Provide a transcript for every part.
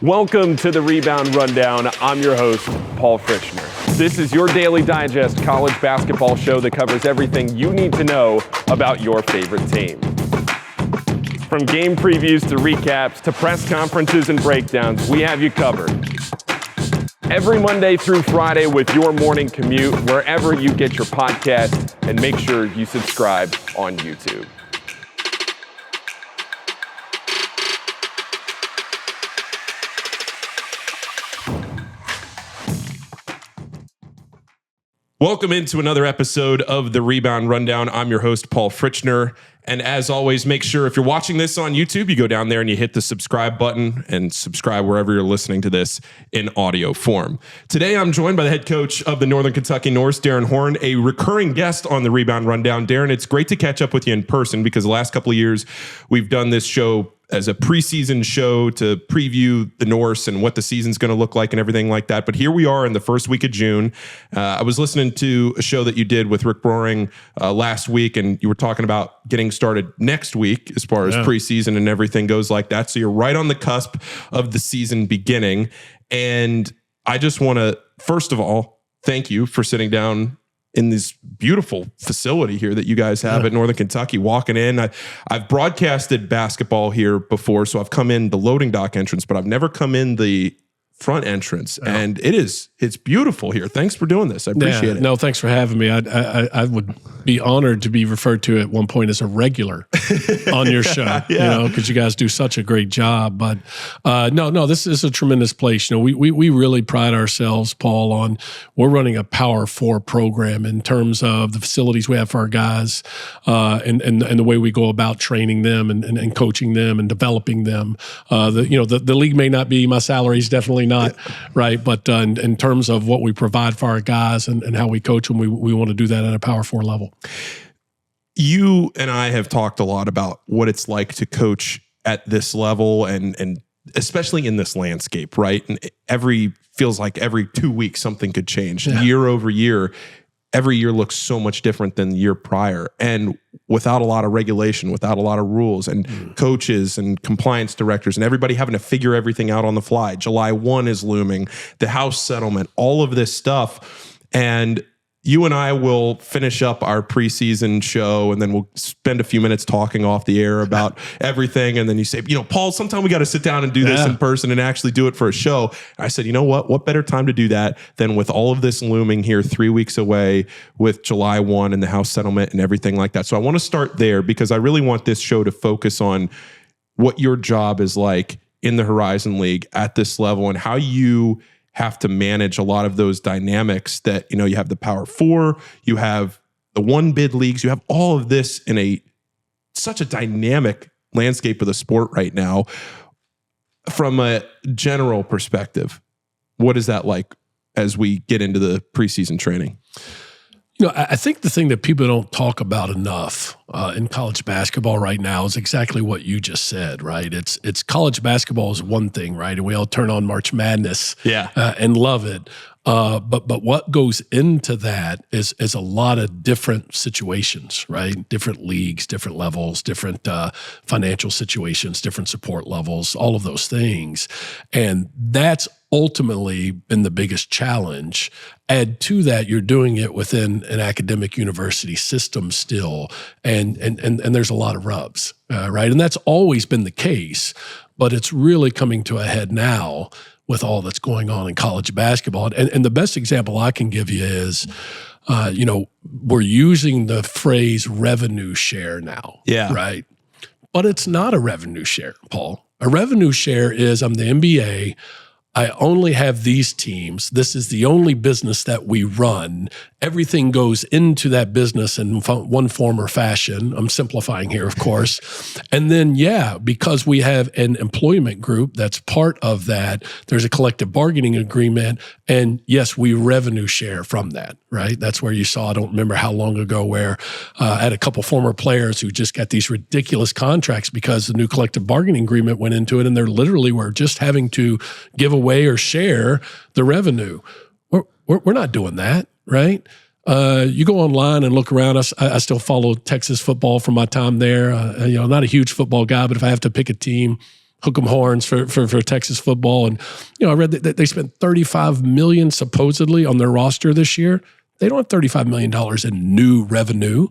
Welcome to the Rebound Rundown. I'm your host, Paul Fritchner. This is your daily digest college basketball show that covers everything you need to know about your favorite team. From game previews to recaps to press conferences and breakdowns, we have you covered. Every Monday through Friday with your morning commute, wherever you get your podcast, and make sure you subscribe on YouTube. Welcome into another episode of the Rebound Rundown. I'm your host, Paul Fritchner. And as always, make sure if you're watching this on YouTube, you go down there and you hit the subscribe button and subscribe wherever you're listening to this in audio form. Today, I'm joined by the head coach of the Northern Kentucky Norse, Darrin Horn, a recurring guest on the Rebound Rundown. Darrin, it's great to catch up with you in person because the last couple of years, we've done this show as a preseason show to preview the Norse and what the season's going to look like and everything like that. But here we are in the first week of June. I was listening to a show that you did with Rick Broering last week, and you were talking about getting started next week as far as preseason and everything goes like that. So you're right on the cusp of the season beginning. And I just want to, first of all, thank you for sitting down in this beautiful facility here that you guys have at Northern Kentucky. Walking in, I've broadcasted basketball here before, so I've come in the loading dock entrance, but I've never come in the front entrance, and it's beautiful here. Thanks for doing this. I appreciate it. No, thanks for having me. I would be honored to be referred to at one point as a regular on your show, you know, because you guys do such a great job. But no, this is a tremendous place. You know, we really pride ourselves, Paul, on we're running a Power 4 program in terms of the facilities we have for our guys and the way we go about training them and coaching them and developing them. The league may not be, my salary is definitely not, right? But in terms of what we provide for our guys and how we coach them, we want to do that at a Power 4 level. You and I have talked a lot about what it's like to coach at this level and especially in this landscape, right? And feels like every 2 weeks something could change. Year over year, every year looks so much different than the year prior. And without a lot of regulation, without a lot of rules and coaches and compliance directors and everybody having to figure everything out on the fly. July 1 is looming, the House settlement, all of this stuff. And you and I will finish up our preseason show, and then we'll spend a few minutes talking off the air about everything. And then you say, Paul, sometime we got to sit down and do this in person and actually do it for a show. And I said, you know what? What better time to do that than with all of this looming here 3 weeks away with July 1 and the House settlement and everything like that. So I want to start there because I really want this show to focus on what your job is like in the Horizon League at this level and how you have to manage a lot of those dynamics that, you have the Power 4, you have the one bid leagues, you have all of this in such a dynamic landscape of the sport right now. From a general perspective, what is that like as we get into the preseason training? I think the thing that people don't talk about enough in college basketball right now is exactly what you just said, right? It's college basketball is one thing, right? And we all turn on March Madness and love it. But what goes into that is a lot of different situations, right? Different leagues, different levels, different financial situations, different support levels, all of those things. And that's ultimately been the biggest challenge. Add to that, you're doing it within an academic university system still, and there's a lot of rubs, right? And that's always been the case, but it's really coming to a head now with all that's going on in college basketball. And the best example I can give you is, we're using the phrase revenue share now, right? But it's not a revenue share, Paul. A revenue share is, I'm the NBA, I only have these teams. This is the only business that we run. Everything goes into that business in one form or fashion. I'm simplifying here, of course. And then, because we have an employment group that's part of that, there's a collective bargaining agreement. And yes, we revenue share from that, right? That's where you saw, I don't remember how long ago, where I had a couple former players who just got these ridiculous contracts because the new collective bargaining agreement went into it. And they're literally were just having to give away or share the revenue. We're not doing that, right? You go online and look around. I still follow Texas football from my time there. Not a huge football guy, but if I have to pick a team, hook'em horns for Texas football. And, I read that they spent $35 million supposedly on their roster this year. They don't have $35 million in new revenue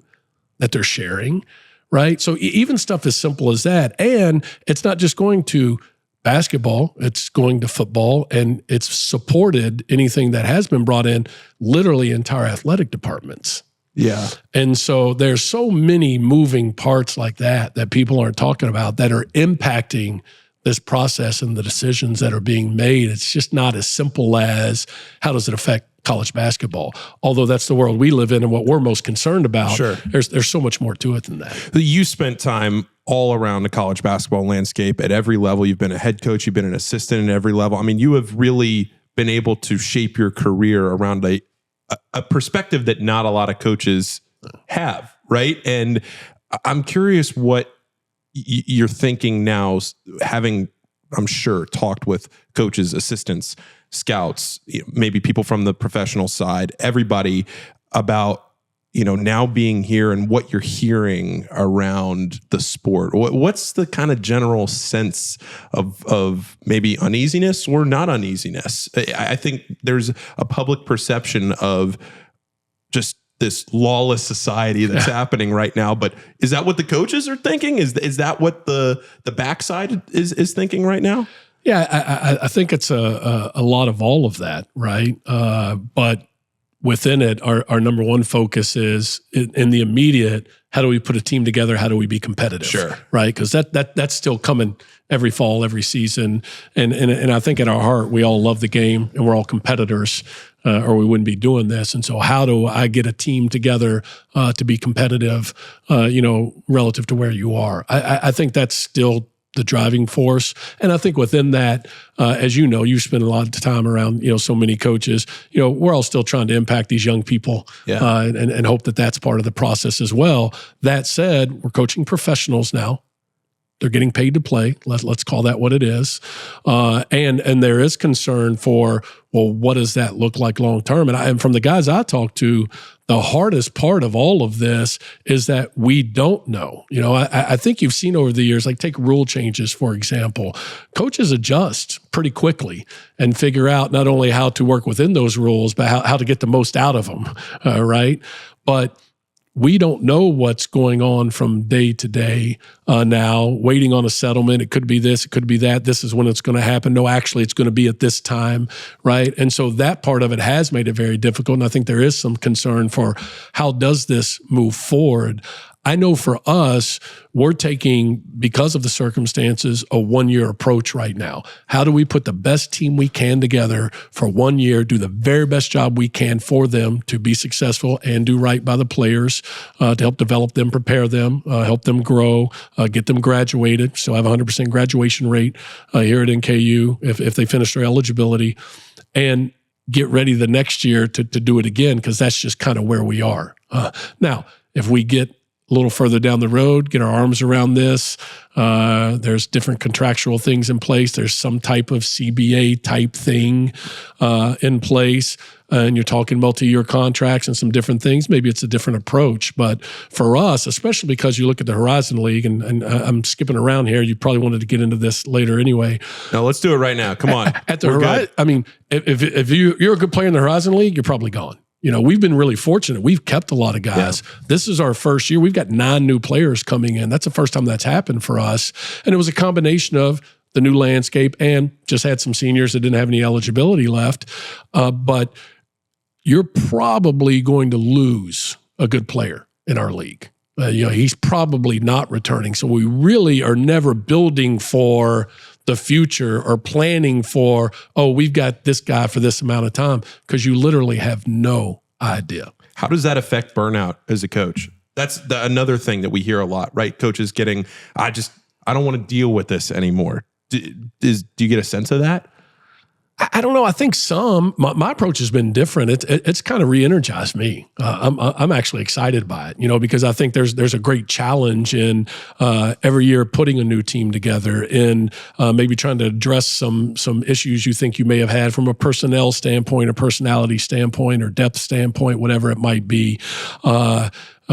that they're sharing, right? So even stuff as simple as that. And it's not just going to basketball, it's going to football, and it's supported anything that has been brought in, literally entire athletic departments. Yeah. And so there's so many moving parts like that people aren't talking about that are impacting this process and the decisions that are being made. It's just not as simple as how does it affect college basketball, although that's the world we live in and what we're most concerned about. Sure. There's so much more to it than that. You spent time all around the college basketball landscape at every level. You've been a head coach, you've been an assistant at every level. I mean, you have really been able to shape your career around a perspective that not a lot of coaches have, right? And I'm curious what you're thinking now, having, I'm sure, talked with coaches, assistants, scouts, maybe people from the professional side, everybody about, now being here and what you're hearing around the sport. What's the kind of general sense of maybe uneasiness or not uneasiness? I think there's a public perception of just this lawless society that's happening right now. But is that what the coaches are thinking? Is that what the backside is thinking right now? Yeah, I think it's a lot of all of that, right? But within it, our number one focus is in the immediate, how do we put a team together? How do we be competitive? Sure. Right? Because that's still coming every fall, every season. And I think at our heart, we all love the game and we're all competitors, or we wouldn't be doing this. And so how do I get a team together to be competitive, relative to where you are? I think that's still the driving force. And I think within that, as you know, you spend a lot of time around, so many coaches, we're all still trying to impact these young people and hope that that's part of the process as well. That said, we're coaching professionals now. They're getting paid to play. Let's call that what it is. And there is concern for, well, what does that look like long term? And from the guys I talk to, the hardest part of all of this is that we don't know. I think you've seen over the years, like take rule changes, for example. Coaches adjust pretty quickly and figure out not only how to work within those rules, but how to get the most out of them, right? But we don't know what's going on from day to day now, waiting on a settlement. It could be this, it could be that. This is when it's going to happen. No, actually, it's going to be at this time, right? And so that part of it has made it very difficult. And I think there is some concern for how does this move forward? I know for us, we're taking, because of the circumstances, a 1-year approach right now. How do we put the best team we can together for 1 year, do the very best job we can for them to be successful and do right by the players, to help develop them, prepare them, help them grow, get them graduated. So I have a 100% graduation rate here at NKU if they finish their eligibility, and get ready the next year to do it again, because that's just kind of where we are. Now, if we get a little further down the road, get our arms around this. There's different contractual things in place. There's some type of CBA type thing in place. And you're talking multi-year contracts and some different things. Maybe it's a different approach. But for us, especially because you look at the Horizon League, and I'm skipping around here. You probably wanted to get into this later anyway. No, let's do it right now. Come on. At the Horizon, I mean, if you're a good player in the Horizon League, you're probably gone. We've been really fortunate. We've kept a lot of guys. Yeah. This is our first year. We've got 9 new players coming in. That's the first time that's happened for us. And it was a combination of the new landscape and just had some seniors that didn't have any eligibility left. But you're probably going to lose a good player in our league. He's probably not returning. So we really are never building for the future or planning for, we've got this guy for this amount of time, because you literally have no idea. How does that affect burnout as a coach? That's another thing that we hear a lot, right? Coaches getting, I don't want to deal with this anymore. Do you get a sense of that? I don't know. I think my approach has been different. It's kind of re-energized me. I'm actually excited by it, because I think there's a great challenge in every year putting a new team together, in maybe trying to address some issues you think you may have had from a personnel standpoint, or personality standpoint, or depth standpoint, whatever it might be.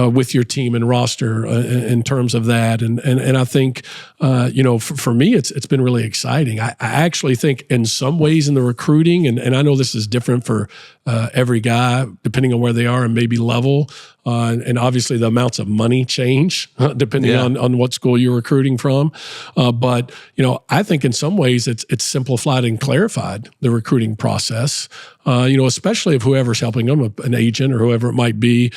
with your team and roster in terms of that. And I think, for me, it's been really exciting. I actually think in some ways in the recruiting, and I know this is different for every guy, depending on where they are and maybe level, and obviously the amounts of money change depending on what school you're recruiting from. But I think in some ways it's simplified and clarified the recruiting process. Especially if whoever's helping them, an agent or whoever it might be,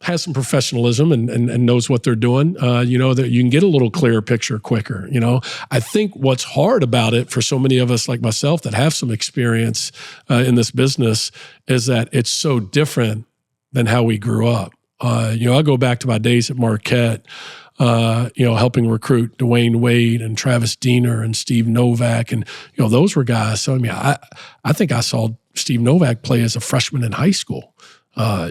has some professionalism and knows what they're doing. That you can get a little clearer picture quicker. I think what's hard about it for so many of us like myself that have some experience in this business is that it's so different than how we grew up. I go back to my days at Marquette, helping recruit Dwayne Wade and Travis Diener and Steve Novak. And, those were guys. So, I think I saw Steve Novak play as a freshman in high school. I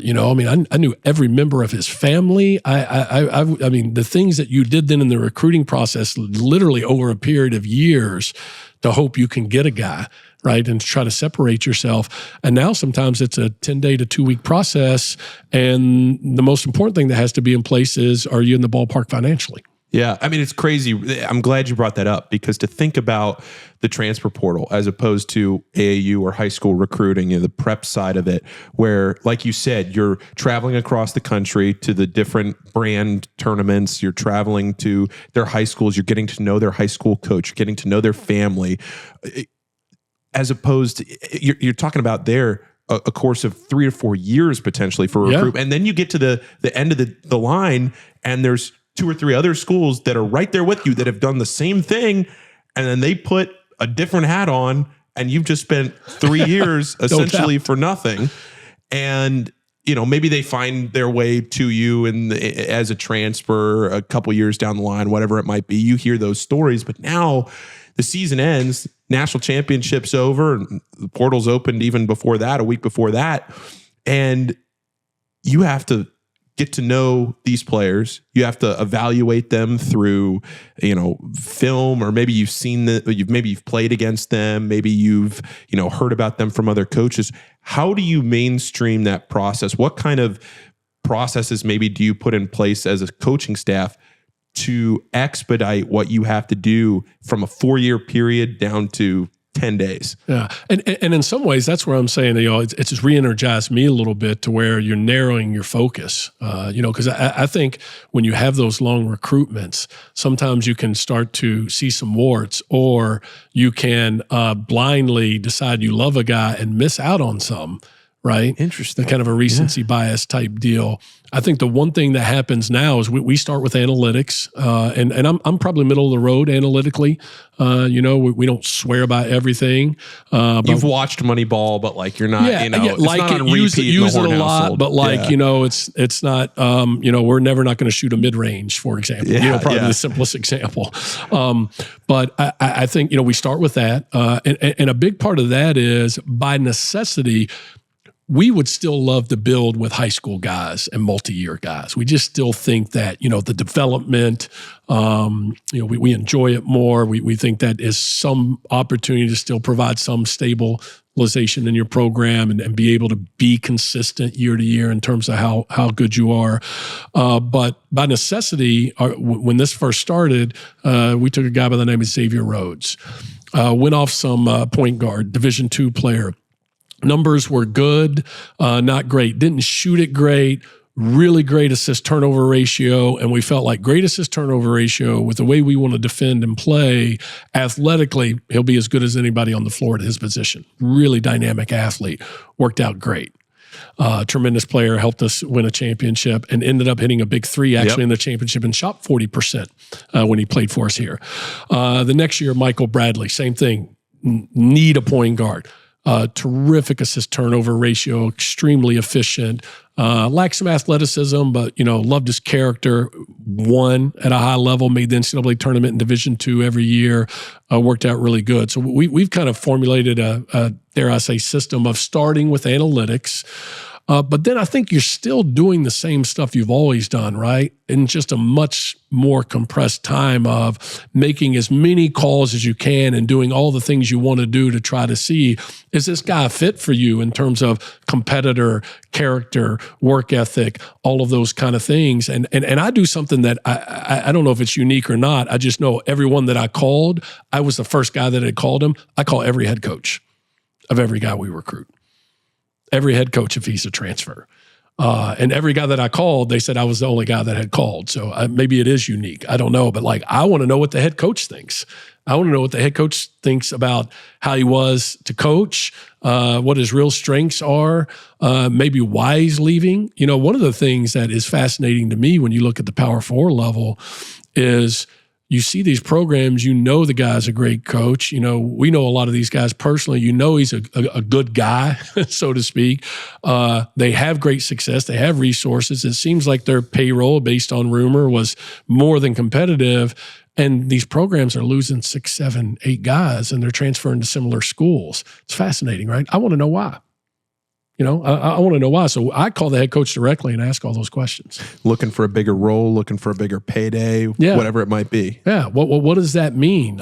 knew every member of his family. I mean, the things that you did then in the recruiting process, literally over a period of years to hope you can get a guy, right, and to try to separate yourself. And now sometimes it's a 10-day to 2-week process. And the most important thing that has to be in place is, are you in the ballpark financially? Yeah, it's crazy. I'm glad you brought that up, because to think about the transfer portal as opposed to AAU or high school recruiting, the prep side of it, where, like you said, you're traveling across the country to the different brand tournaments, you're traveling to their high schools, you're getting to know their high school coach, you're getting to know their family, as opposed to, you're talking about a course of 3 or 4 years potentially for a recruit. And then you get to the end of the line, and there's 2 or 3 other schools that are right there with you that have done the same thing, and then they put a different hat on, and you've just spent 3 years essentially for nothing. And maybe they find their way to you as a transfer a couple years down the line, whatever it might be. You hear those stories, but now the season ends, national championship's over, and the portal's opened even before that, a week before that, and you have to get to know these players. You have to evaluate them through, film, or maybe you've seen you've played against them. Maybe you've, heard about them from other coaches. How do you mainstream that process? What kind of processes maybe do you put in place as a coaching staff to expedite what you have to do from a 4-year period down to 10 days. Yeah. And in some ways, that's where I'm saying, it's just re-energized me a little bit to where you're narrowing your focus, because I think when you have those long recruitments, sometimes you can start to see some warts, or you can blindly decide you love a guy and miss out on some. Right? Interesting. Kind of a recency bias type deal. I think the one thing that happens now is we start with analytics, and I'm probably middle of the road analytically. We don't swear by everything. You've watched Moneyball, but you're not, it's like not on use repeat it a in the Horn lot, household. but it's not, we're never not going to shoot a mid-range, for example. Probably the simplest example. But I think, we start with that. And a big part of that is, by necessity, we would still love to build with high school guys and multi-year guys. We just still think that, the development, we enjoy it more. We think that is some opportunity to still provide some stabilization in your program and be able to be consistent year to year in terms of how good you are. But by necessity, when this first started, we took a guy by the name of Xavier Rhodes, went off some point guard, Division II player. Numbers were good, not great. Didn't shoot it great. Really great assist turnover ratio. And we felt like great assist turnover ratio with the way we want to defend and play athletically, he'll be as good as anybody on the floor at his position. Really dynamic athlete. Worked out great. Tremendous player, helped us win a championship, and ended up hitting a big three in the championship and shot 40% when he played for us here. The next year, Michael Bradley, same thing. Need a point guard. Terrific assist turnover ratio, extremely efficient, lacked some athleticism, but, loved his character, won at a high level, made the NCAA tournament in Division II every year, worked out really good. So we've kind of formulated a, dare I say, system of starting with analytics, But then I think you're still doing the same stuff you've always done, right? In just a much more compressed time of making as many calls as you can and doing all the things you want to do to try to see, is this guy fit for you in terms of competitor, character, work ethic, all of those kind of things. And I do something that I don't know if it's unique or not. I just know everyone that I called, I was the first guy that had called him. I call every head coach of every guy we recruit. Every head coach if he's a transfer. And every guy that I called, they said I was the only guy that had called. So maybe it is unique. I don't know. But like, I want to know what the head coach thinks. I want to know what the head coach thinks about how he was to coach, what his real strengths are, maybe why he's leaving. You know, one of the things that is fascinating to me when you look at the Power 4 level is you see these programs, you know the guy's a great coach. You know, we know a lot of these guys personally. You know he's a good guy, so to speak. They have great success. They have resources. It seems like their payroll, based on rumor, was more than competitive. And these programs are losing 6, 7, 8 guys, and they're transferring to similar schools. It's fascinating, right? I want to know why. You know, I want to know why. So I call the head coach directly and ask all those questions. Looking for a bigger role, looking for a bigger payday, whatever it might be. Yeah. What does that mean?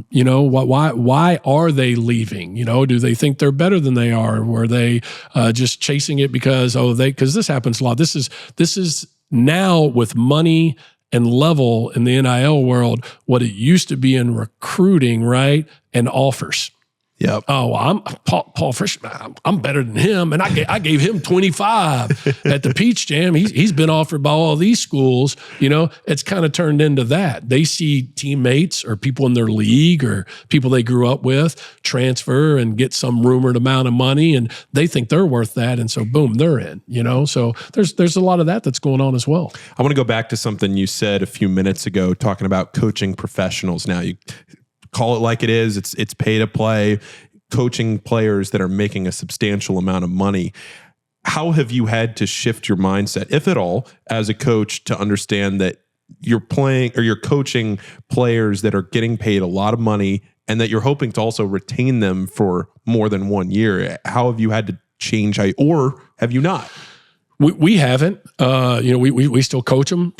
You know, why are they leaving? You know, do they think they're better than they are? Were they just chasing it because because this happens a lot. This is now with money and level in the NIL world, what it used to be in recruiting, right? And offers. Yep. Oh, well, I'm Paul Frisch. I'm better than him, and I gave him 25 at the Peach Jam. He's been offered by all these schools. You know, it's kind of turned into that. They see teammates or people in their league or people they grew up with transfer and get some rumored amount of money, and they think they're worth that, and so boom, they're in. You know, so there's a lot of that's going on as well. I want to go back to something you said a few minutes ago, talking about coaching professionals. Now you call it like it is. It's pay to play, coaching players that are making a substantial amount of money. How have you had to shift your mindset, if at all, as a coach to understand that you're playing or you're coaching players that are getting paid a lot of money and that you're hoping to also retain them for more than 1 year? How have you had to change, or have you not? We haven't. You know, we still coach them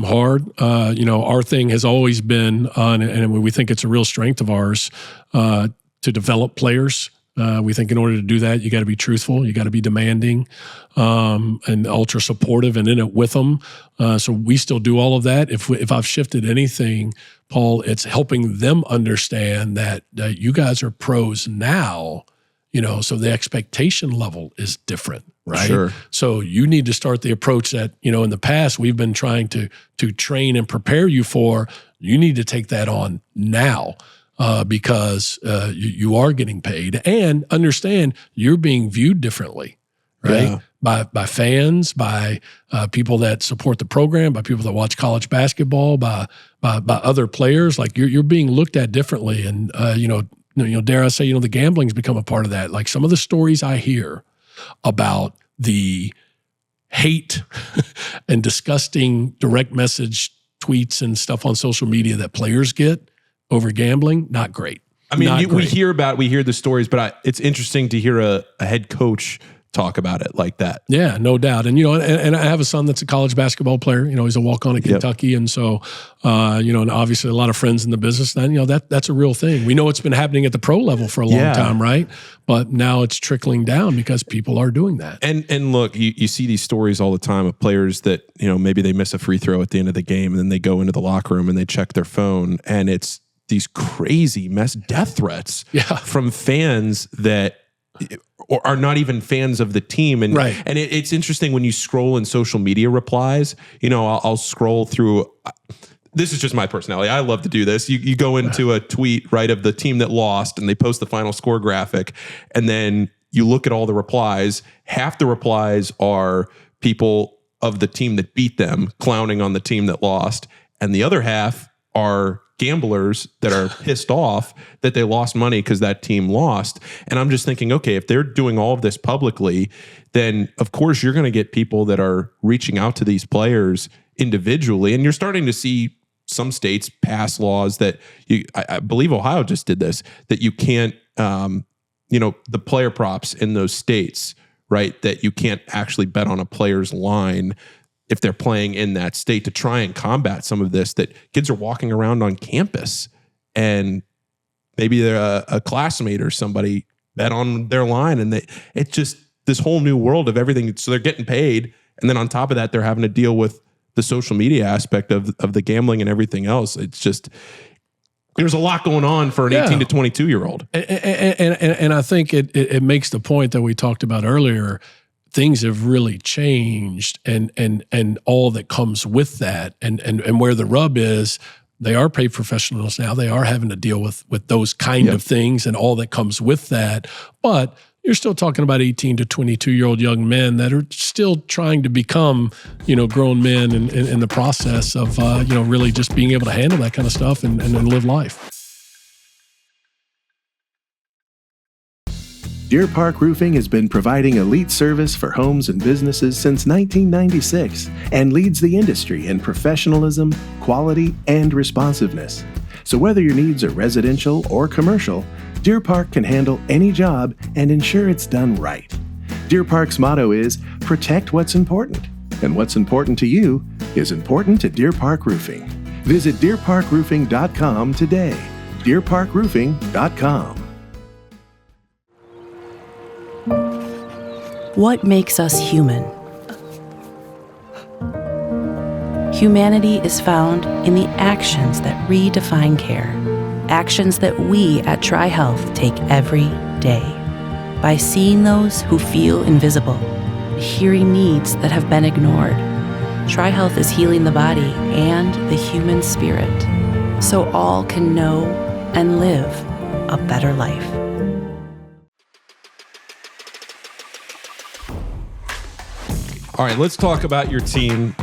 hard. You know, our thing has always been, and we think it's a real strength of ours, to develop players. We think in order to do that, you got to be truthful, you got to be demanding, and ultra supportive and in it with them. So we still do all of that. If I've shifted anything, Paul, it's helping them understand that you guys are pros now. You know, so the expectation level is different, right? Sure. So you need to start the approach that, you know, in the past we've been trying to train and prepare you for. You need to take that on now because you are getting paid, and understand you're being viewed differently, right? Yeah. By fans, by people that support the program, by people that watch college basketball, by other players. Like you're being looked at differently, and you know, dare I say, you know, the gambling's become a part of that. Like some of the stories I hear about the hate and disgusting direct message tweets and stuff on social media that players get over gambling, not great. I mean, we hear the stories, but it's interesting to hear a head coach talk about it like that. Yeah, no doubt. And, you know, and I have a son that's a college basketball player. You know, he's a walk-on at Kentucky. Yep. And so, you know, and obviously a lot of friends in the business. And, you know, that's a real thing. We know it's been happening at the pro level for a long time, right? But now it's trickling down because people are doing that. And look, you see these stories all the time of players that, you know, maybe they miss a free throw at the end of the game and then they go into the locker room and they check their phone, and it's these crazy death threats from fans that or are not even fans of the team. And right. And it's interesting when you scroll in social media replies, you know, I'll scroll through. This is just my personality. I love to do this. You go into a tweet, right, of the team that lost, and they post the final score graphic, and then you look at all the replies. Half the replies are people of the team that beat them clowning on the team that lost, and the other half are gamblers that are pissed off that they lost money because that team lost. And I'm just thinking, okay, if they're doing all of this publicly, then of course you're going to get people that are reaching out to these players individually. And you're starting to see some states pass laws that I believe Ohio just did this, that you can't, you know, the player props in those states right? That you can't actually bet on a player's line if they're playing in that state, to try and combat some of this, that kids are walking around on campus and maybe they're a classmate or somebody bet on their line, and it's just this whole new world of everything. So they're getting paid, and then on top of that, they're having to deal with the social media aspect of the gambling and everything else. It's just, there's a lot going on for an 18 to 22 year old. And I think it makes the point that we talked about earlier. Things have really changed, and all that comes with that, and where the rub is, they are paid professionals now. They are having to deal with those kind of things and all that comes with that. But you're still talking about 18 to 22-year-old young men that are still trying to become, grown men in the process of, really just being able to handle that kind of stuff and live life. Deer Park Roofing has been providing elite service for homes and businesses since 1996 and leads the industry in professionalism, quality, and responsiveness. So whether your needs are residential or commercial, Deer Park can handle any job and ensure it's done right. Deer Park's motto is, protect what's important. And what's important to you is important to Deer Park Roofing. Visit deerparkroofing.com today. deerparkroofing.com. What makes us human? Humanity is found in the actions that redefine care. Actions that we at TriHealth take every day. By seeing those who feel invisible, hearing needs that have been ignored, TriHealth is healing the body and the human spirit, so all can know and live a better life. All right, let's talk about your team,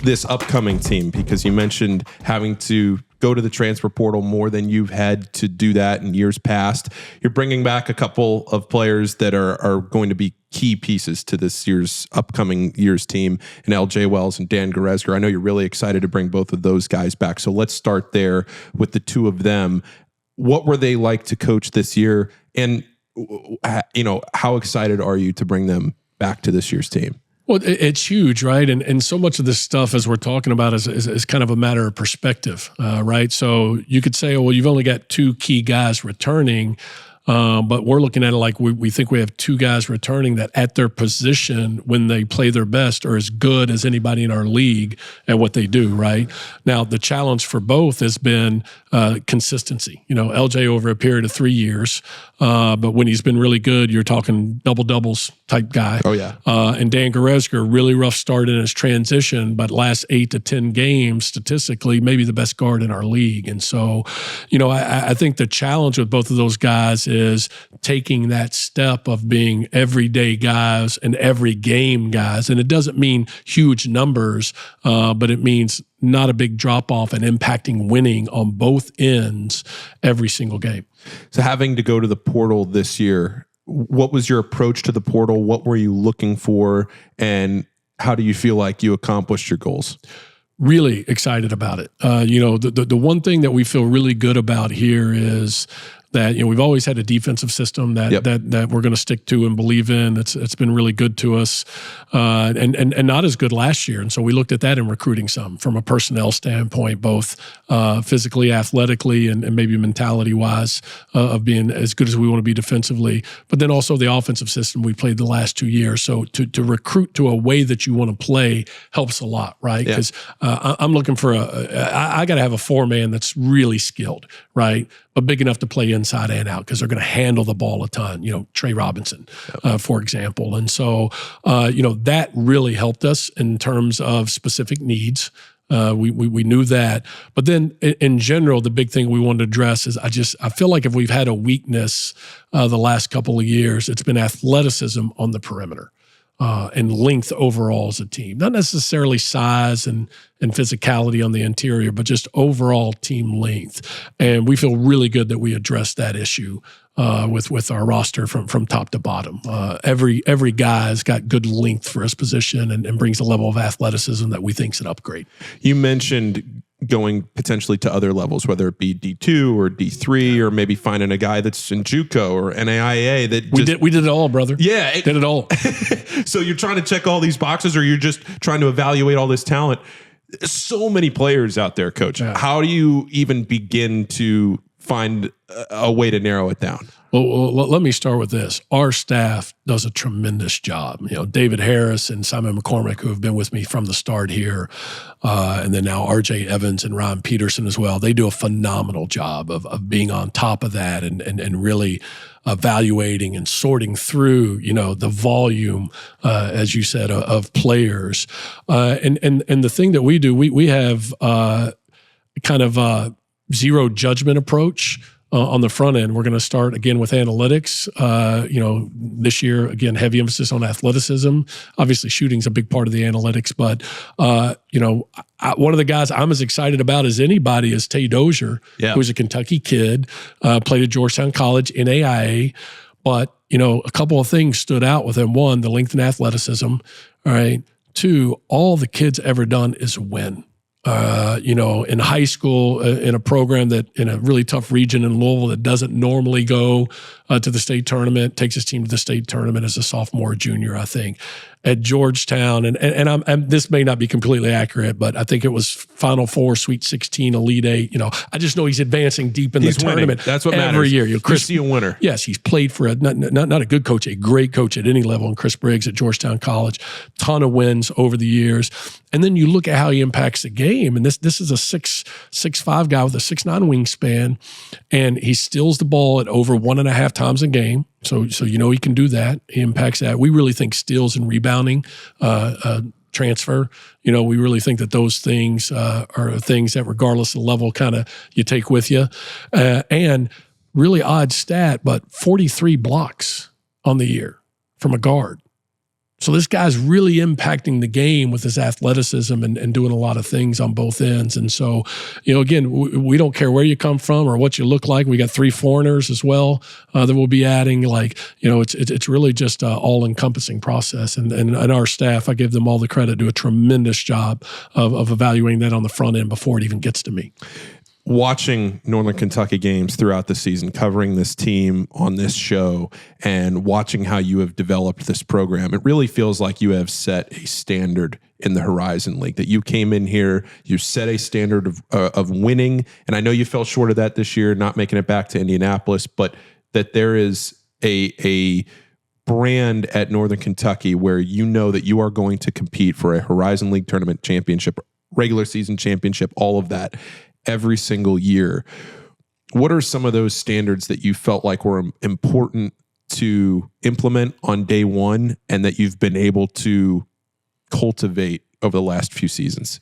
this upcoming team, because you mentioned having to go to the transfer portal more than you've had to do that in years past. You're bringing back a couple of players that are going to be key pieces to this upcoming year's team, and LJ Wells and Dan Goretzka. I know you're really excited to bring both of those guys back. So let's start there with the two of them. What were they like to coach this year? And, how excited are you to bring them back to this year's team? Well, it's huge, right? And so much of this stuff, as we're talking about, is kind of a matter of perspective, right? So you could say, well, you've only got two key guys returning, but we're looking at it like we think we have two guys returning that at their position, when they play their best, are as good as anybody in our league at what they do, right? Now, the challenge for both has been consistency. LJ over a period of 3 years, but when he's been really good, you're talking double-doubles type guy. Oh, yeah. And Dan Goretzka, really rough start in his transition, but last 8 to 10 games, statistically, maybe the best guard in our league. And so, I think the challenge with both of those guys is taking that step of being everyday guys and every game guys. And it doesn't mean huge numbers, but it means not a big drop-off and impacting winning on both ends every single game. So having to go to the portal this year, what was your approach to the portal? What were you looking for? And how do you feel like you accomplished your goals? Really excited about it. The one thing that we feel really good about here is that we've always had a defensive system that we're going to stick to and believe in. It's been really good to us, and not as good last year. And so we looked at that in recruiting some from a personnel standpoint, both physically, athletically, and maybe mentality wise, of being as good as we want to be defensively. But then also the offensive system we played the last 2 years. So to recruit to a way that you want to play helps a lot, right? Because I'm looking for I got to have a 4-man that's really skilled, right? But big enough to play inside and out, because they're going to handle the ball a ton. Trey Robinson, for example. And so, that really helped us in terms of specific needs. We knew that. But then in general, the big thing we wanted to address is I feel like if we've had a weakness the last couple of years, it's been athleticism on the perimeter. And length overall as a team. Not necessarily size and physicality on the interior, but just overall team length. And we feel really good that we addressed that issue with our roster from top to bottom. Every guy's got good length for his position and brings a level of athleticism that we think is an upgrade. You mentioned going potentially to other levels, whether it be D2 or D3, or maybe finding a guy that's in JUCO or NAIA that we did it all, brother. Yeah. Did it all. So you're trying to check all these boxes, or you're just trying to evaluate all this talent. So many players out there, Coach. Yeah. How do you even begin to find a way to narrow it down? Well, let me start with this. Our staff does a tremendous job. You know, David Harris and Simon McCormick, who have been with me from the start here, and then now RJ Evans and Ron Peterson as well. They do a phenomenal job of being on top of that and really evaluating and sorting through, you know, the volume, as you said, of players. And the thing that we do, we have kind of a zero judgment approach. On the front end, we're going to start again with analytics. You know, this year, again, heavy emphasis on athleticism. Obviously, shooting's a big part of the analytics, but you know, one of the guys I'm as excited about as anybody is Tay Dozier, who's a Kentucky kid, played at Georgetown College in AIA. But you know, a couple of things stood out with him. One, the length and athleticism. All right. Two, all the kid's ever done is win. You know, in high school, in a program that in a really tough region in Louisville that doesn't normally go to the state tournament, takes his team to the state tournament as a sophomore or junior, I think. At Georgetown, and this may not be completely accurate, but I think it was Final Four, Sweet 16, Elite Eight. You know, I just know he's advancing deep in the tournament. That's what every matters. Year. You know, Chris, you see a winner. Yes, he's played for not a good coach, a great coach at any level. And Chris Briggs at Georgetown College, ton of wins over the years. And then you look at how he impacts the game. And this is a 6'5" guy with a 6'9" wingspan, and he steals the ball at over 1.5 times a game. So you know he can do that. He impacts that. We really think steals and rebounding, transfer. You know, we really think that those things are things that, regardless of the level, kind of you take with you. And really odd stat, but 43 blocks on the year from a guard. So this guy's really impacting the game with his athleticism and doing a lot of things on both ends. And so, you know, again, we don't care where you come from or what you look like. We got 3 foreigners as well that we'll be adding. Like, you know, it's really just an all-encompassing process. And our staff, I give them all the credit, do a tremendous job of evaluating that on the front end before it even gets to me. Watching Northern Kentucky games throughout the season, covering this team on this show, and watching how you have developed this program, it really feels like you have set a standard in the Horizon League, that you came in here, you set a standard of winning, and I know you fell short of that this year, not making it back to Indianapolis, but that there is a brand at Northern Kentucky where you know that you are going to compete for a Horizon League tournament championship, regular season championship, all of that, every single year. What are some of those standards that you felt like were important to implement on day one and that you've been able to cultivate over the last few seasons?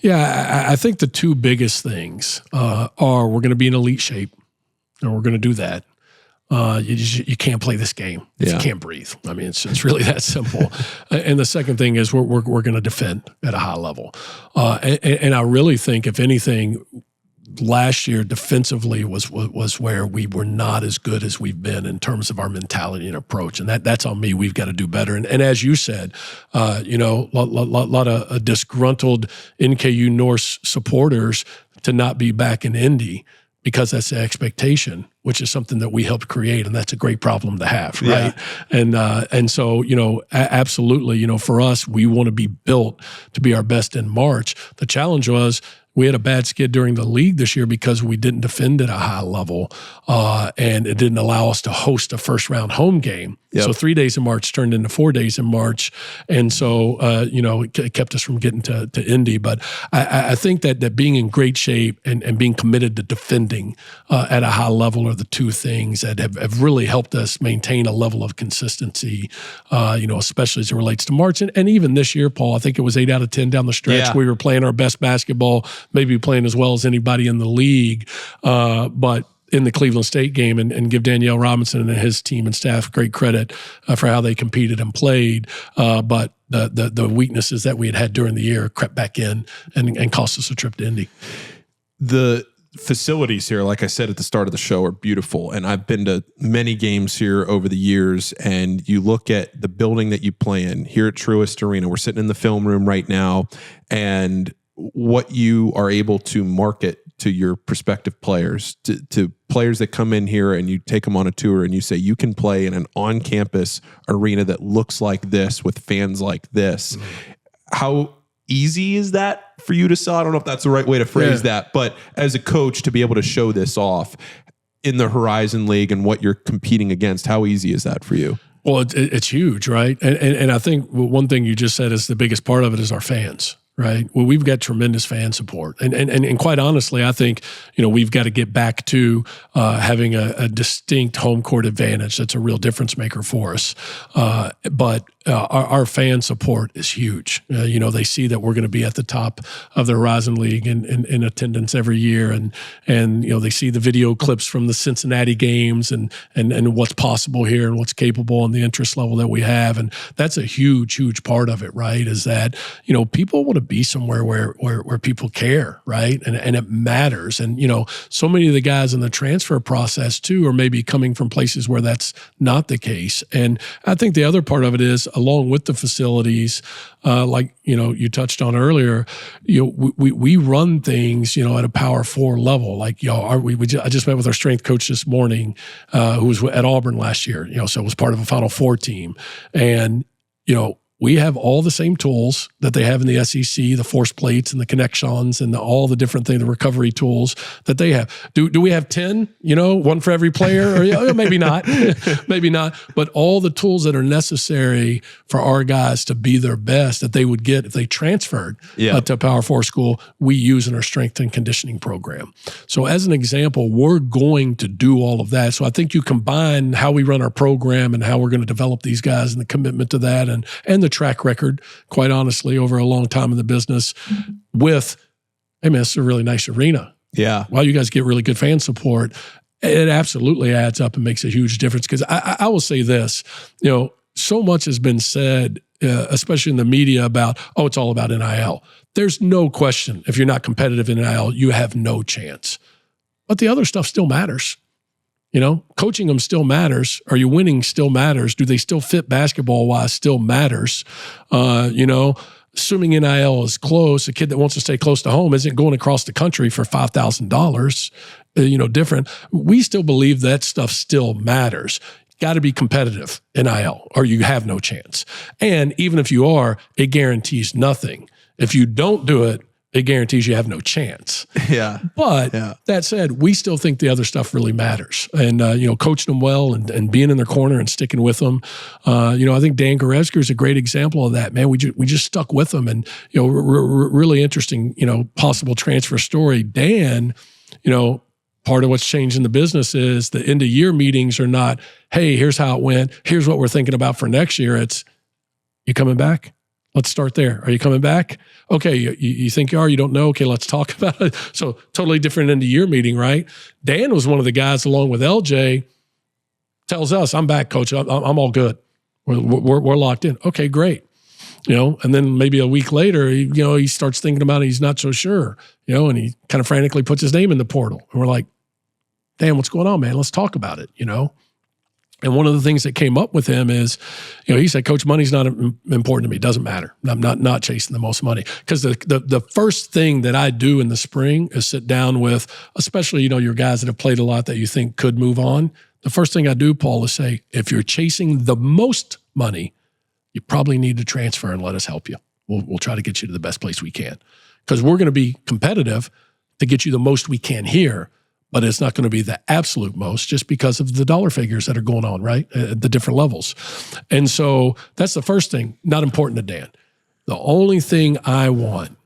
Yeah, I think the 2 biggest things are we're going to be in elite shape, and we're going to do that. You can't play this game if you can't breathe. I mean, it's really that simple. And the second thing is we're going to defend at a high level. And I really think, if anything, last year defensively was where we were not as good as we've been in terms of our mentality and approach. And that's on me. We've got to do better. And as you said, you know, a lot of disgruntled NKU Norse supporters to not be back in Indy, because that's the expectation, which is something that we helped create, and that's a great problem to have, right? Yeah. And so, you know, absolutely, you know, for us, we want to be built to be our best in March. The challenge was we had a bad skid during the league this year because we didn't defend at a high level, and it didn't allow us to host a first-round home game. Yep. So 3 days in March turned into 4 days in March, and so you know, it kept us from getting to Indy. But I think that being in great shape and being committed to defending at a high level are the 2 things that have really helped us maintain a level of consistency, you know, especially as it relates to March. And even this year, Paul, I think it was 8 out of 10 down the stretch. Yeah. We were playing our best basketball, maybe playing as well as anybody in the league, but in the Cleveland State game, and give Danielle Robinson and his team and staff great credit for how they competed and played. But the weaknesses that we had during the year crept back in and cost us a trip to Indy. The facilities here, like I said at the start of the show, are beautiful. And I've been to many games here over the years, and you look at the building that you play in here at Truist Arena. We're sitting in the film room right now, and what you are able to market to your prospective players, to players that come in here and you take them on a tour and you say, you can play in an on-campus arena that looks like this with fans like this. How easy is that for you to sell? I don't know if that's the right way to phrase that, but as a coach, to be able to show this off in the Horizon League and what you're competing against, how easy is that for you? Well, it's huge, right? And I think one thing you just said is the biggest part of it is our fans. Right. Well, we've got tremendous fan support, and quite honestly, I think we've got to get back to having a distinct home court advantage. That's a real difference maker for us. But our fan support is huge. They see that we're going to be at the top of the Horizon League in attendance every year, and they see the video clips from the Cincinnati games and what's possible here and what's capable and the interest level that we have, and that's a huge part of it. Right? Is that people want to be somewhere where people care, right? And it matters. And, so many of the guys in the transfer process too are maybe coming from places where that's not the case. And I think the other part of it is, along with the facilities, like, you touched on earlier, we run things, at a Power 4 level. Like, I just met with our strength coach this morning, who was at Auburn last year, so it was part of a Final Four team. And, we have all the same tools that they have in the SEC, the force plates and the connections and all the different things, the recovery tools that they have. Do we have 10, one for every player? Or maybe not, maybe not. But all the tools that are necessary for our guys to be their best that they would get if they transferred to a Power 4 school, we use in our strength and conditioning program. So as an example, we're going to do all of that. So I think you combine how we run our program and how we're going to develop these guys and the commitment to that and the track record, quite honestly, over a long time in the business with, hey man, it's a really nice arena. Yeah. While you guys get really good fan support, it absolutely adds up and makes a huge difference. Because I will say this, so much has been said, especially in the media about, it's all about NIL. There's no question, if you're not competitive in NIL, you have no chance. But the other stuff still matters. Coaching them still matters. Are you winning still matters? Do they still fit basketball-wise still matters? Assuming NIL is close, a kid that wants to stay close to home isn't going across the country for $5,000, different. We still believe that stuff still matters. Got to be competitive, NIL, or you have no chance. And even if you are, it guarantees nothing. If you don't do it, it guarantees you have no chance. Yeah. But that said, we still think the other stuff really matters. And, coaching them well and being in their corner and sticking with them. I think Dan Goretzka is a great example of that, man. We just stuck with them and, really interesting, possible transfer story. Dan, part of what's changed in the business is the end of year meetings are not, hey, here's how it went. Here's what we're thinking about for next year. It's, you coming back? Let's start there. Are you coming back? Okay, you think you are? You don't know? Okay, let's talk about it. So totally different end of year meeting, right? Dan was one of the guys, along with LJ, tells us, I'm back, coach. I'm all good. We're locked in. Okay, great. And then maybe a week later, he starts thinking about it. He's not so sure, and he kind of frantically puts his name in the portal. And we're like, Dan, what's going on, man? Let's talk about it, And one of the things that came up with him is, he said, Coach, money's not important to me. It doesn't matter. I'm not chasing the most money. Because the first thing that I do in the spring is sit down with, especially, your guys that have played a lot that you think could move on. The first thing I do, Paul, is say, if you're chasing the most money, you probably need to transfer and let us help you. We'll try to get you to the best place we can. Because we're going to be competitive to get you the most we can here. But it's not going to be the absolute most just because of the dollar figures that are going on, right? At the different levels. And so that's the first thing, not important to Dan. The only thing I want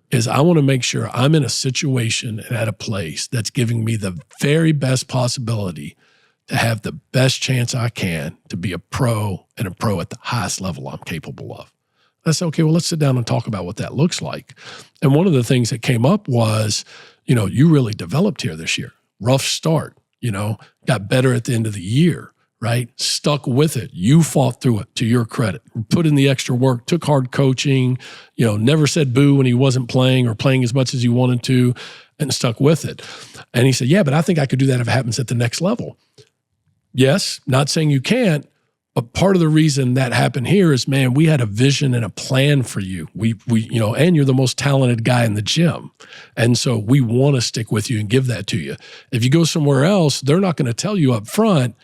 is I want to make sure I'm in a situation and at a place that's giving me the very best possibility to have the best chance I can to be a pro and a pro at the highest level I'm capable of. I said, okay, well, let's sit down and talk about what that looks like. And one of the things that came up was, you really developed here this year. Rough start, got better at the end of the year, right? Stuck with it. You fought through it, to your credit. Put in the extra work, took hard coaching, never said boo when he wasn't playing or playing as much as he wanted to, and stuck with it. And he said, yeah, but I think I could do that if it happens at the next level. Yes, not saying you can't, But part of the reason that happened here is, man, we had a vision and a plan for you. We and you're the most talented guy in the gym. And so we want to stick with you and give that to you. If you go somewhere else, they're not going to tell you up front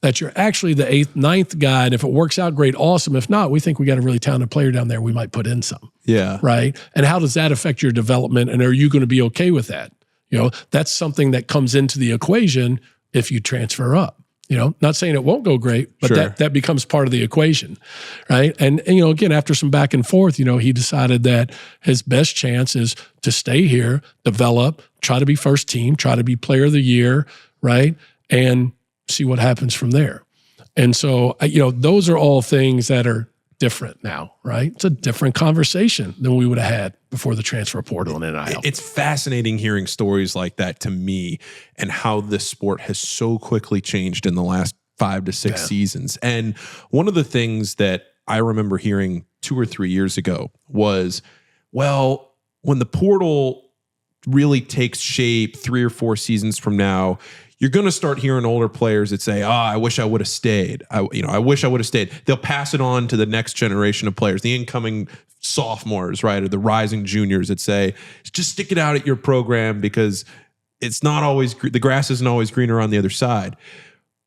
that you're actually the 8th, 9th guy. And if it works out, great, awesome. If not, we think we got a really talented player down there. We might put in some. Yeah. Right. And how does that affect your development? And are you going to be okay with that? That's something that comes into the equation if you transfer up. Not saying it won't go great, but Sure. that becomes part of the equation, right? And again, after some back and forth, he decided that his best chance is to stay here, develop, try to be first team, try to be player of the year, right? And see what happens from there. And so, those are all things that are different now, right? It's a different conversation than we would have had before the transfer portal and NIL. It's fascinating hearing stories like that to me and how this sport has so quickly changed in the last 5 to 6 seasons. And one of the things that I remember hearing 2 or 3 years ago was, well, when the portal really takes shape 3 or 4 seasons from now, you're going to start hearing older players that say, I wish I would have stayed. I wish I would have stayed. They'll pass it on to the next generation of players, the incoming sophomores, right? Or the rising juniors that say, just stick it out at your program because it's not always, the grass isn't always greener on the other side.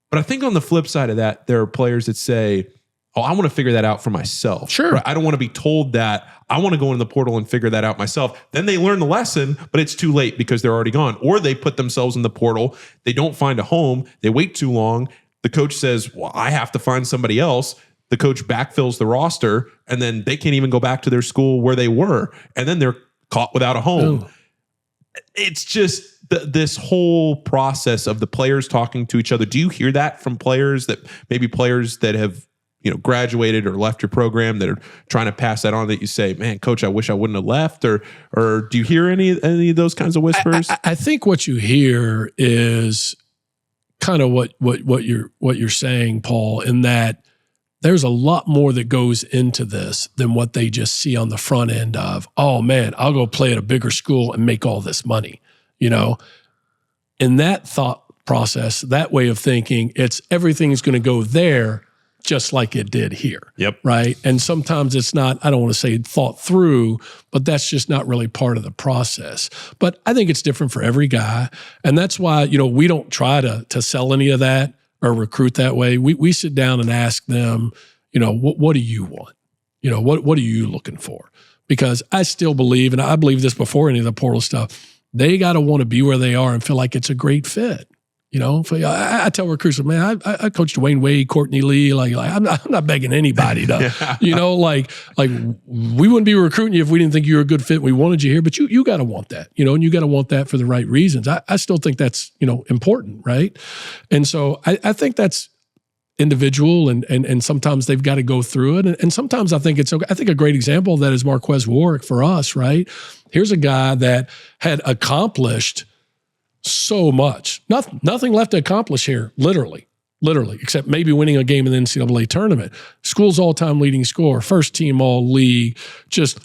But I think on the flip side of that, there are players that say, I want to figure that out for myself. Sure. Right? I don't want to be told that. I want to go into the portal and figure that out myself. Then they learn the lesson, but it's too late because they're already gone. Or they put themselves in the portal. They don't find a home. They wait too long. The coach says, well, I have to find somebody else. The coach backfills the roster, and then they can't even go back to their school where they were. And then they're caught without a home. Ooh. It's just this whole process of the players talking to each other. Do you hear that from players that have graduated or left your program that are trying to pass that on, that you say, man, coach, I wish I wouldn't have left? Or do you hear any of those kinds of whispers? I think what you hear is kind of what you're saying, Paul, in that there's a lot more that goes into this than what they just see on the front end of, oh man, I'll go play at a bigger school and make all this money. In that thought process, that way of thinking, it's everything's going to go there just like it did here. Yep. Right. And sometimes it's not, I don't want to say thought through, but that's just not really part of the process. But I think it's different for every guy. And that's why, we don't try to sell any of that or recruit that way. We sit down and ask them, what do you want? What are you looking for? Because I still believe, and I believe this before any of the portal stuff, they got to want to be where they are and feel like it's a great fit. I tell recruiters, man, I coached Dwayne Wade, Courtney Lee. I'm not begging anybody to, we wouldn't be recruiting you if we didn't think you were a good fit. We wanted you here, but you got to want that, and you got to want that for the right reasons. I still think that's, important. Right. And so I think that's individual and sometimes they've got to go through it. And sometimes I think it's okay. I think a great example of that is Marquez Warwick for us, right? Here's a guy that had accomplished so much. Nothing left to accomplish here, literally, except maybe winning a game in the NCAA tournament. School's all-time leading scorer, first team all-league,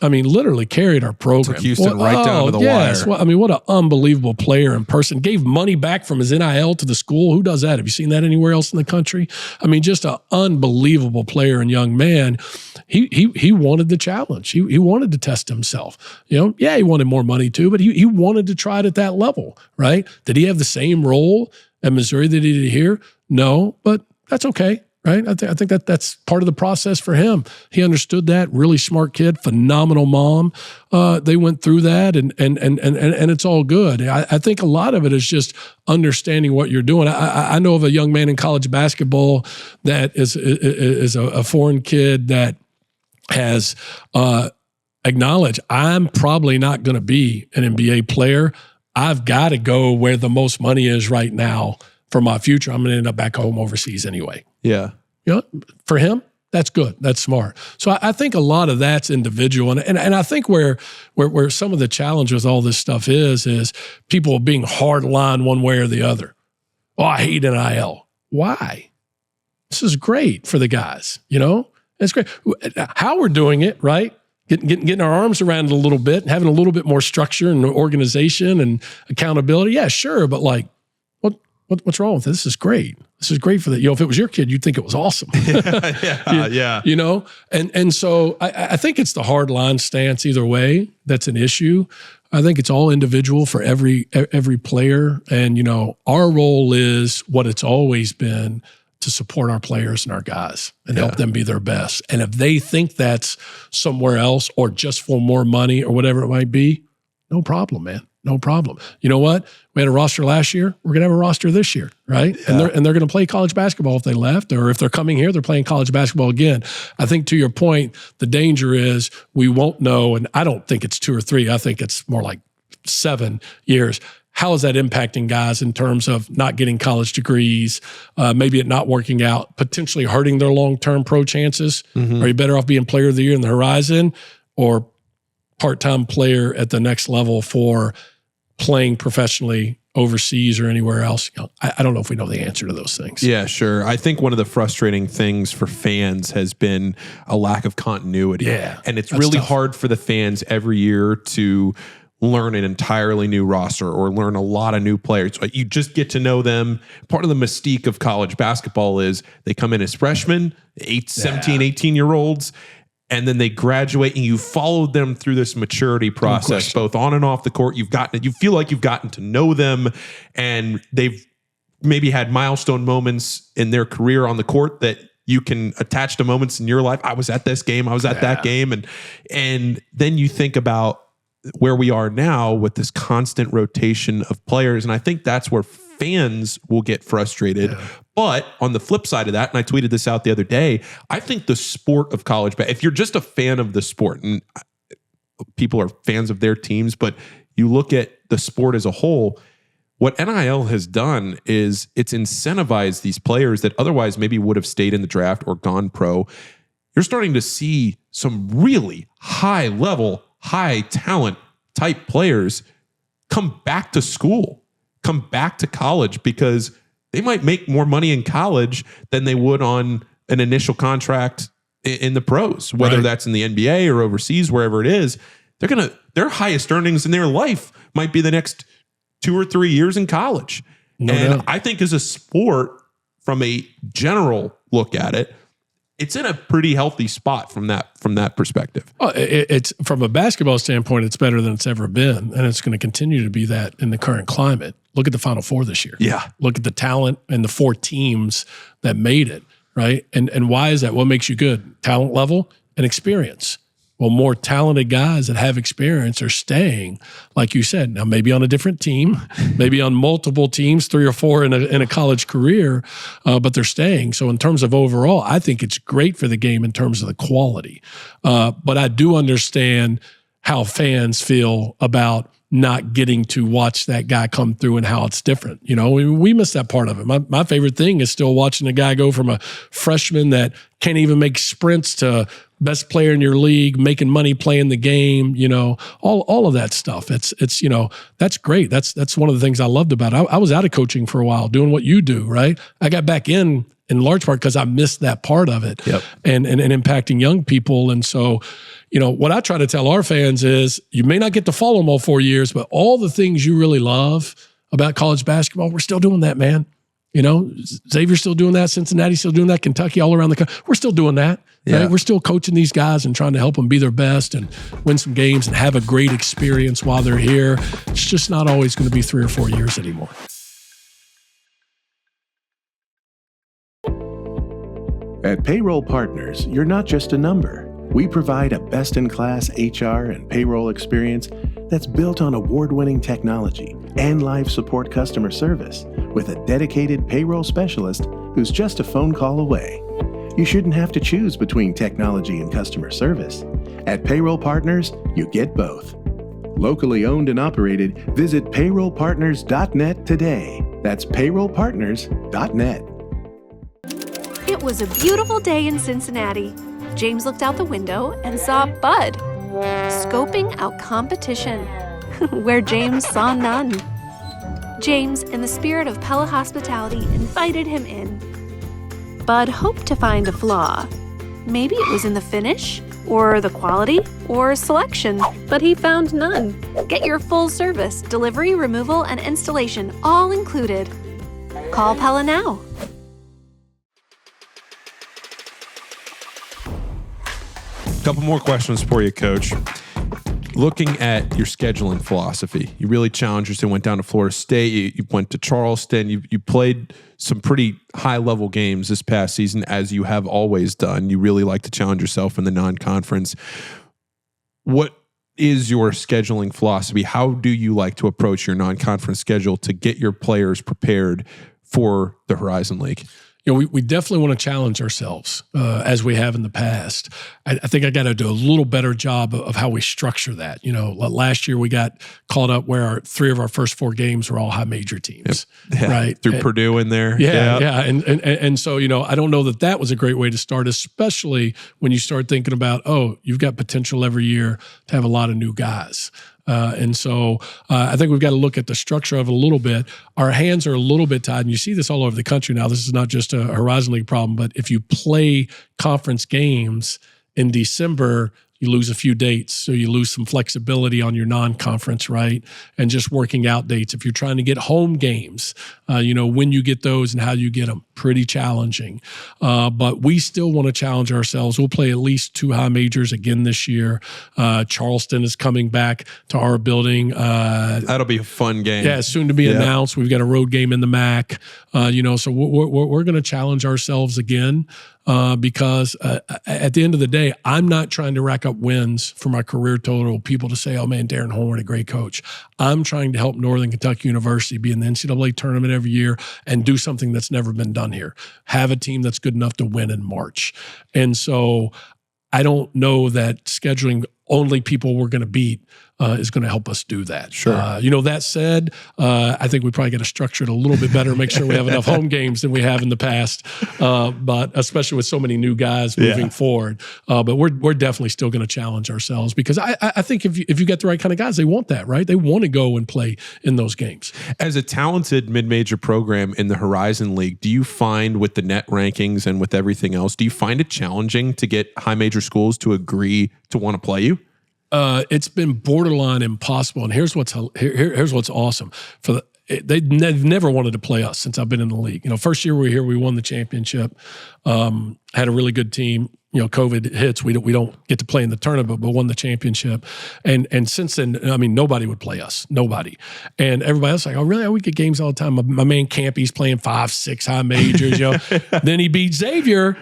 literally carried our program. Took Houston down to the wire. Well, what an unbelievable player in person. Gave money back from his NIL to the school. Who does that? Have you seen that anywhere else in the country? Just an unbelievable player and young man. He wanted the challenge. He wanted to test himself. He wanted more money too, but he wanted to try it at that level, right? Did he have the same role at Missouri that he did here? No, but that's okay, right? I think that's part of the process for him. He understood that. Really smart kid, phenomenal mom. They went through that, and it's all good. I think a lot of it is just understanding what you're doing. I know of a young man in college basketball that is a foreign kid that has acknowledged, I'm probably not going to be an NBA player. I've got to go where the most money is right now for my future. I'm going to end up back home overseas anyway. Yeah. For him, that's good. That's smart. So I think a lot of that's individual. And I think where some of the challenge with all this stuff is people being hard line one way or the other. Oh, I hate NIL. Why? This is great for the guys, It's great. How we're doing it, right? Getting our arms around it a little bit and having a little bit more structure and organization and accountability. Yeah, sure. But what's wrong with it? This is great. This is great for that. If it was your kid, you'd think it was awesome. Yeah. And so I think it's the hard line stance either way. That's an issue. I think it's all individual for every player. And, our role is what it's always been, to support our players and our guys and help them be their best. And if they think that's somewhere else or just for more money or whatever it might be, no problem, man. No problem. You know what? We had a roster last year. We're going to have a roster this year, right? Yeah. And they're going to play college basketball if they left, or if they're coming here, they're playing college basketball again. I think to your point, the danger is we won't know, and I don't think it's 2 or 3. I think it's more like 7 years. How is that impacting guys in terms of not getting college degrees, maybe it not working out, potentially hurting their long-term pro chances? Mm-hmm. Are you better off being player of the year in the horizon or part-time player at the next level for playing professionally overseas or anywhere else? I don't know if we know the answer to those things. Yeah, sure. I think one of the frustrating things for fans has been a lack of continuity. Yeah, and it's really tough. Hard for the fans every year to learn an entirely new roster or learn a lot of new players. You just get to know them. Part of the mystique of college basketball is they come in as freshmen, 17, 18-year-olds, and then they graduate, and you followed them through this maturity process, both on and off the court. You feel like you've gotten to know them, and they've maybe had milestone moments in their career on the court that you can attach to moments in your life. I was at this game. I was at that game. And then you think about where we are now with this constant rotation of players. And I think that's where fans will get frustrated. Yeah. But on the flip side of that, and I tweeted this out the other day, I think the sport of college, if you're just a fan of the sport, and people are fans of their teams, but you look at the sport as a whole, what NIL has done is it's incentivized these players that otherwise maybe would have stayed in the draft or gone pro. You're starting to see some really high level, high talent type players come back to school, come back to college, because they might make more money in college than they would on an initial contract in the pros, whether that's in the NBA or overseas, wherever it is. Their highest earnings in their life might be the next 2 or 3 years in college. No doubt. I think as a sport, from a general look at it, it's in a pretty healthy spot from that perspective. Oh, it's from a basketball standpoint, it's better than it's ever been, and it's going to continue to be that in the current climate. Look at the Final Four this year. Yeah. Look at the talent and the 4 teams that made it, right? And why is that? What makes you good? Talent level and experience. Well, more talented guys that have experience are staying, like you said. Now, maybe on a different team, maybe on multiple teams, 3 or 4 in a college career, but they're staying. So in terms of overall, I think it's great for the game in terms of the quality. But I do understand how fans feel about not getting to watch that guy come through and how it's different. We miss that part of it. My favorite thing is still watching a guy go from a freshman that can't even make sprints to best player in your league, making money playing the game, all of that stuff. It's that's great. That's one of the things I loved about it. I was out of coaching for a while doing what you do, right? I got back in large part because I missed that part of it. Yep. and impacting young people. And so, what I try to tell our fans is you may not get to follow them all 4 years, but all the things you really love about college basketball, we're still doing that, man. Xavier's still doing that. Cincinnati's still doing that. Kentucky, all around the country. We're still doing that. Yeah. Right? We're still coaching these guys and trying to help them be their best and win some games and have a great experience while they're here. It's just not always going to be 3 or 4 years anymore. At Payroll Partners, you're not just a number. We provide a best-in-class HR and payroll experience that's built on award-winning technology and live support customer service with a dedicated payroll specialist who's just a phone call away. You shouldn't have to choose between technology and customer service. At Payroll Partners, you get both. Locally owned and operated, visit payrollpartners.net today. That's payrollpartners.net. It was a beautiful day in Cincinnati. James looked out the window and saw Bud scoping out competition, where James saw none. James, in the spirit of Pella hospitality, invited him in. Bud hoped to find a flaw. Maybe it was in the finish, or the quality, or selection, but he found none. Get your full service, delivery, removal, and installation all included. Call Pella now. Couple more questions for you, Coach. Looking at your scheduling philosophy, you really challenged yourself. Went down to Florida State. You went to Charleston. You played some pretty high-level games this past season, as you have always done. You really like to challenge yourself in the non-conference. What is your scheduling philosophy? How do you like to approach your non-conference schedule to get your players prepared for the Horizon League? We definitely want to challenge ourselves as we have in the past. I think I got to do a little better job of how we structure that. Last year we got caught up where 3 of our first 4 games were all high major teams, right? Through Purdue in there. Yeah. And so, I don't know that was a great way to start, especially when you start thinking about, you've got potential every year to have a lot of new guys. And so I think we've got to look at the structure of it a little bit. Our hands are a little bit tied, and you see this all over the country now. This is not just a Horizon League problem, but if you play conference games in December, you lose a few dates. So you lose some flexibility on your non-conference, right? And just working out dates. If you're trying to get home games, when you get those and how you get them, pretty challenging. But we still want to challenge ourselves. We'll play at least 2 high majors again this year. Charleston is coming back to our building. That'll be a fun game. Yeah, soon to be announced. We've got a road game in the MAC. So we're going to challenge ourselves again. Because at the end of the day, I'm not trying to rack up wins for my career total, people to say, oh man, Darrin Horn, a great coach. I'm trying to help Northern Kentucky University be in the NCAA tournament every year and do something that's never been done here. Have a team that's good enough to win in March. And so I don't know that scheduling only people we're going to beat is going to help us do that. Sure. That said, I think we probably got to structure it a little bit better, make sure we have enough home games than we have in the past, but especially with so many new guys moving forward. But we're definitely still going to challenge ourselves because I think if you get the right kind of guys, they want that, right? They want to go and play in those games. As a talented mid-major program in the Horizon League, do you find with the net rankings and with everything else, do you find it challenging to get high major schools to agree to want to play you? It's been borderline impossible, and here's what's awesome. They've never wanted to play us since I've been in the league. First year we were here, we won the championship, had a really good team. COVID hits, we don't get to play in the tournament, but won the championship. And since then, nobody would play us, nobody. And everybody else like, oh really? We get games all the time. My man Campy's playing 5, 6 high majors. Then he beat Xavier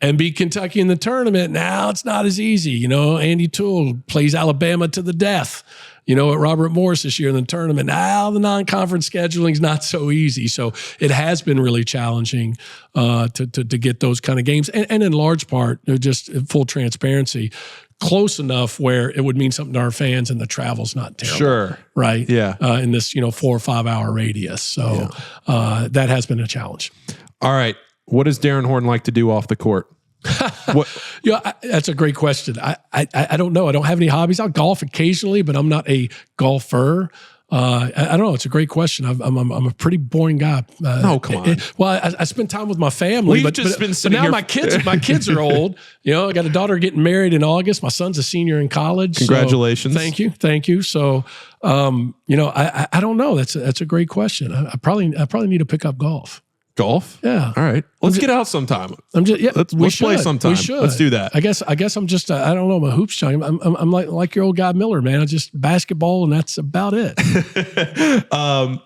and beat Kentucky in the tournament. Now it's not as easy. Andy Toole plays Alabama to the death, at Robert Morris this year in the tournament. Now the non-conference scheduling is not so easy. So it has been really challenging to get those kind of games. And in large part, just full transparency, close enough where it would mean something to our fans and the travel's not terrible. Sure. Right? Yeah. In this, 4 or 5 hour radius. So that has been a challenge. All right. What does Darrin Horn like to do off the court? That's a great question. I don't know. I don't have any hobbies. I'll golf occasionally, but I'm not a golfer. I don't know. It's a great question. I'm a pretty boring guy. Come on. I spend time with my family, but now my kids are old. I got a daughter getting married in August. My son's a senior in college. Congratulations. So thank you. So, I don't know. That's a great question. I probably need to pick up golf. Golf? Yeah. All right. Let's get out sometime. Let's play sometime. We should. Let's do that. I guess I'm just I don't know, I'm a hoops chunk. I'm like your old guy Miller, man. I just basketball and that's about it. The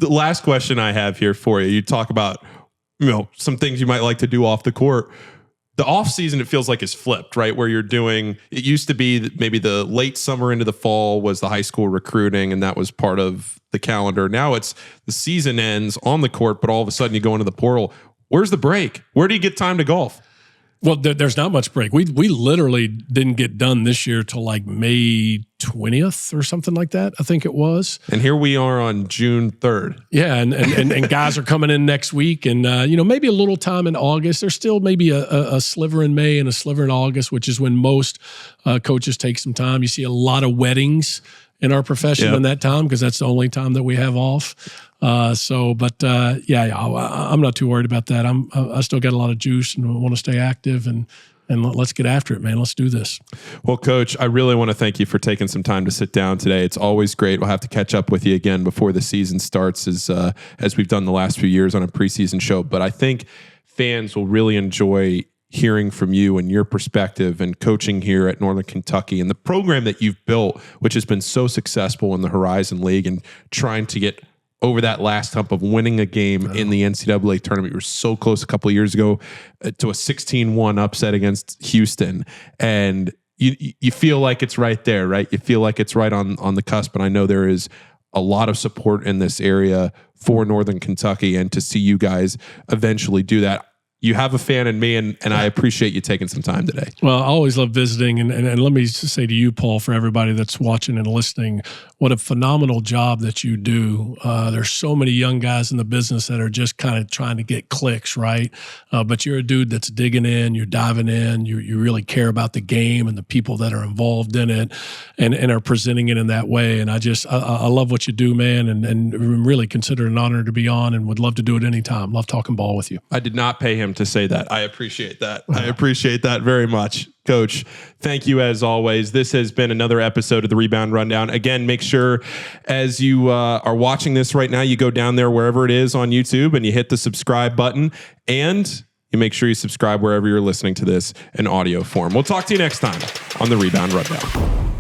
last question I have here for you. You talk about some things you might like to do off the court. The off season, it feels like is flipped, right? Where you're doing, it used to be that maybe the late summer into the fall was the high school recruiting, and that was part of the calendar. Now it's the season ends on the court, but all of a sudden you go into the portal. Where's the break? Where do you get time to golf? Well, there's not much break. We literally didn't get done this year till like May 20th or something like that, I think it was. And here we are on June 3rd. Yeah, and guys are coming in next week, and maybe a little time in August. There's still maybe a sliver in May and a sliver in August, which is when most coaches take some time. You see a lot of weddings in our profession in that time because that's the only time that we have off. I'm not too worried about that. I still got a lot of juice and want to stay active and and let's get after it, man. Let's do this. Well, Coach, I really want to thank you for taking some time to sit down today. It's always great. We'll have to catch up with you again before the season starts, as we've done the last few years on a preseason show. But I think fans will really enjoy hearing from you and your perspective and coaching here at Northern Kentucky and the program that you've built, which has been so successful in the Horizon League and trying to get over that last hump of winning a game in the NCAA tournament. You were so close a couple of years ago to a 16-1 upset against Houston. And you feel like it's right there, right? You feel like it's right on the cusp. And I know there is a lot of support in this area for Northern Kentucky, and to see you guys eventually do that. You have a fan in me, and I appreciate you taking some time today. Well, I always love visiting. And let me just say to you, Paul, for everybody that's watching and listening, what a phenomenal job that you do. There's so many young guys in the business that are just kind of trying to get clicks, right? But you're a dude that's digging in, you're diving in, you really care about the game and the people that are involved in it and are presenting it in that way. And I love what you do, man, and really consider it an honor to be on, and would love to do it anytime. Love talking ball with you. I did not pay him to say that. I appreciate that. I appreciate that very much. Coach, thank you as always. This has been another episode of the Rebound Rundown. Again, make sure as you are watching this right now, you go down there wherever it is on YouTube and you hit the subscribe button, and you make sure you subscribe wherever you're listening to this in audio form. We'll talk to you next time on the Rebound Rundown.